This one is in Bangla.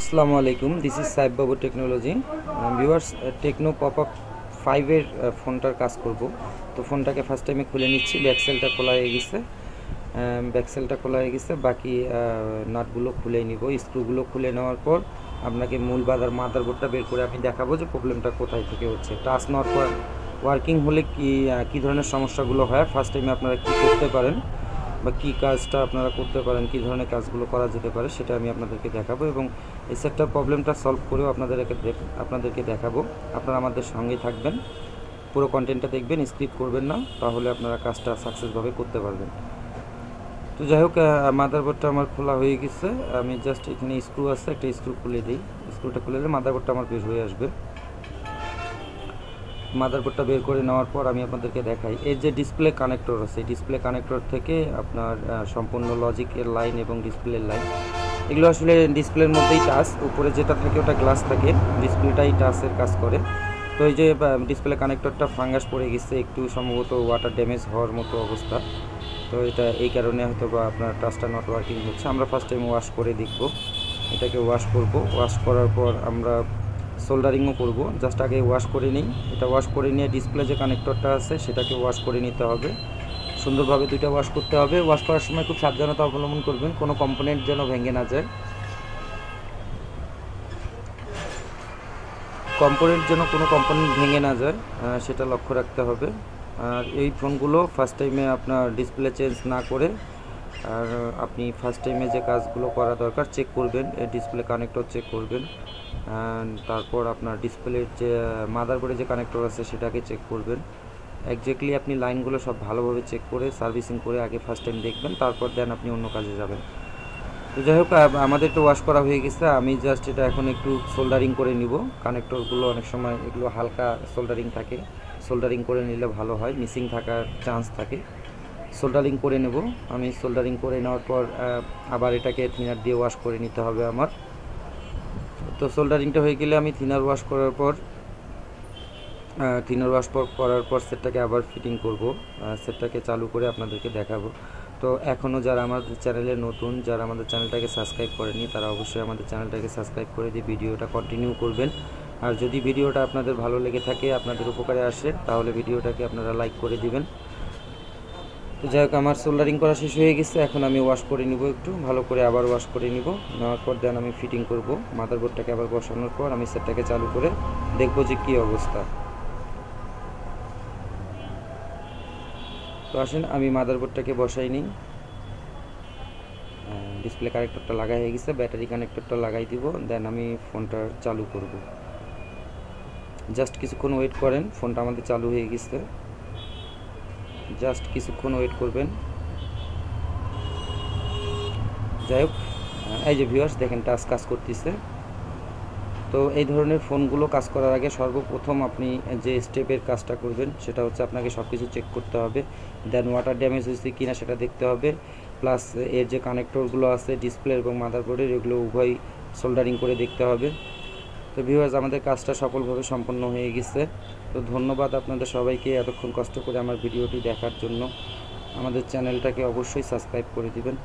আসসালামু আলাইকুম, this is Saifbabu technology. Viewers, Tecno pop up 5 এর ফোনটার কাজ করব। তো ফোনটাকে ফার্স্ট টাইমে খুলে নিচ্ছি। ব্যাকসেলটা খোলা হয়ে গেছে, বাকি নাটগুলো খুলে নিব। স্ক্রুগুলো খুলে নেওয়ার পর আপনাকে মূল মাদারবোর্ডটা বের করে আমি দেখাবো যে প্রবলেমটা কোথায় থেকে হচ্ছে। টাচ নট ওয়ার্কিং হলে কী ধরনের সমস্যাগুলো হয়, ফার্স্ট টাইমে আপনারা কী করতে পারেন বা কী কাজটা আপনারা করতে পারেন, কী ধরনের কাজগুলো করা যেতে পারে সেটা আমি আপনাদেরকে দেখাবো এবং এই সেটটা প্রবলেমটা সলভ করেও আপনাদেরকে দেখাবো। আপনারা আমাদের সঙ্গেই থাকবেন, পুরো কন্টেন্টটা দেখবেন, স্কিপ করবেন না, তাহলে আপনারা কাজটা সাকসেসভাবে করতে পারবেন। তো যাই হোক, মাদারবোর্ডটা আমার খোলা হয়ে গেছে। আমি জাস্ট এখানে স্ক্রু আছে, একটা স্ক্রু খুলে দিই। স্ক্রুটা খুলে দিলে মাদারবোর্ডটা আমার বের হয়ে আসবে। মাদারবোর্ডটা বের করে নেওয়ার পর আমি আপনাদেরকে দেখাই, এই যে ডিসপ্লে কানেক্টর আছে, ডিসপ্লে কানেক্টর থেকে আপনার সম্পূর্ণ লজিকের লাইন এবং ডিসপ্লের লাইন, এগুলো আসলে ডিসপ্লের মধ্যেই টাচ, উপরে যেটা থাকে ওটা গ্লাস থাকে, ডিসপ্লেটাই টাচের কাজ করে। তো এই যে ডিসপ্লে কানেক্টরটা ফাঙ্গাস পড়ে গেছে, একটু সম্ভবত ওয়াটার ড্যামেজ হওয়ার মতো অবস্থা। তো এটা এই কারণে হয়তো বা আপনার টাচটা নট ওয়ার্কিং হচ্ছে। আমরা ফার্স্ট টাইম ওয়াশ করে দেখব, এটাকে ওয়াশ করব। ওয়াশ করার পর আমরা সোল্ডারিংও করব। জাস্ট আগে ওয়াশ করে নিই। এটা ওয়াশ করে নিয়ে ডিসপ্লে যে কানেক্টরটা আছে সেটাকে ওয়াশ করে নিতে হবে সুন্দরভাবে। দুইটা ওয়াশ করতে হবে। ওয়াশ করার সময় খুব সাবধানতা অবলম্বন করবেন, কোনো কম্পোনেন্ট যেন ভেঙে না যায়, কোনো কম্পোনেন্ট ভেঙে না যায় সেটা লক্ষ্য রাখতে হবে। আর এই ফোনগুলো ফার্স্ট টাইমে আপনার ডিসপ্লে চেঞ্জ না করে, আর আপনি ফার্স্ট টাইমে যে কাজগুলো করা দরকার চেক করবেন, ডিসপ্লে কানেক্টর চেক করবেন, তারপর আপনার ডিসপ্লের যে মাদারবোর্ডে যে কানেক্টর আছে সেটাকে চেক করবেন। একজ্যাক্টলি আপনি লাইনগুলো সব ভালোভাবে চেক করে সার্ভিসিং করে আগে ফার্স্ট টাইম দেখবেন, তারপর দেন আপনি অন্য কাজে যাবেন। তো যাই হোক, আমাদের তো ওয়াশ করা হয়ে গেছে। আমি জাস্ট এটা এখন একটু সোল্ডারিং করে নিব। কানেক্টরগুলো অনেক সময় এগুলো হালকা সোল্ডারিং থাকে, সোল্ডারিং করে নিলে ভালো হয়, মিসিং থাকার চান্স থাকে। সোল্ডারিং করে নেব। আমি সোল্ডারিং করে নেওয়ার পর আবার এটাকে থিনার দিয়ে ওয়াশ করে নিতে হবে আমার। তো সোল্ডারিংটা হয়ে গেলে আমি থিনার ওয়াশ করার পর সেটটাকে আবার ফিটিং করব। সেটটাকে চালু করে আপনাদেরকে দেখাবো। তো এখনও যারা আমাদের চ্যানেলে নতুন, যারা আমাদের চ্যানেলটাকে সাবস্ক্রাইব করেনি, তারা অবশ্যই আমাদের চ্যানেলটাকে সাবস্ক্রাইব করে দিয়ে ভিডিওটা কন্টিনিউ করবেন। আর যদি ভিডিওটা আপনাদের ভালো লেগে থাকে, আপনাদের উপকারে আসে, তাহলে ভিডিওটাকে আপনারা লাইক করে দিবেন। তো যাই হোক, আমার সোল্ডারিং করা শেষ হয়ে গেছে। এখন আমি ওয়াশ করে নিব, একটু ভালো করে আবার ওয়াশ করে নেওয়ার পর দেন আমি ফিটিং করব। মাদারবোর্ডটাকে আবার বসানোর পর আমি সেটটাকে চালু করে দেখব যে কী অবস্থা। তো আসেন আমি মাদারবোর্ডটাকে বসাই নিই। ডিসপ্লে কানেক্টরটা লাগাই হয়ে গেছে, ব্যাটারি কানেক্টরটা লাগাই দিব, দেন আমি ফোনটা চালু করব। জাস্ট কিছুক্ষণ ওয়েট করেন, ফোনটা আমাদের চালু হয়ে গেছে, জাস্ট কিছুক্ষণ ওয়েট করবেন। যাই হোক, এই যে ভিউয়ার্স দেখেন টাচ কাজ করতেছে। তো এই ধরনের ফোনগুলো কাজ করার আগে সর্বপ্রথম আপনি যে স্টেপের কাজটা করবেন সেটা হচ্ছে আপনাকে সব কিছু চেক করতে হবে, দেন ওয়াটার ড্যামেজ হয়েছে কি না সেটা দেখতে হবে, প্লাস এর যে কানেক্টরগুলো আছে ডিসপ্লে এবং মাদারবোর্ডের, এগুলো উভয় সোল্ডারিং করে দেখতে হবে। তো ভিউয়ার্স, আমাদের কাজটা সফলভাবে সম্পন্ন হয়ে গেছে। তো ধন্যবাদ আপনাদের সবাইকে এতক্ষণ কষ্ট করে আমার ভিডিওটি দেখার জন্য। আমাদের চ্যানেলটাকে অবশ্যই সাবস্ক্রাইব করে দিবেন।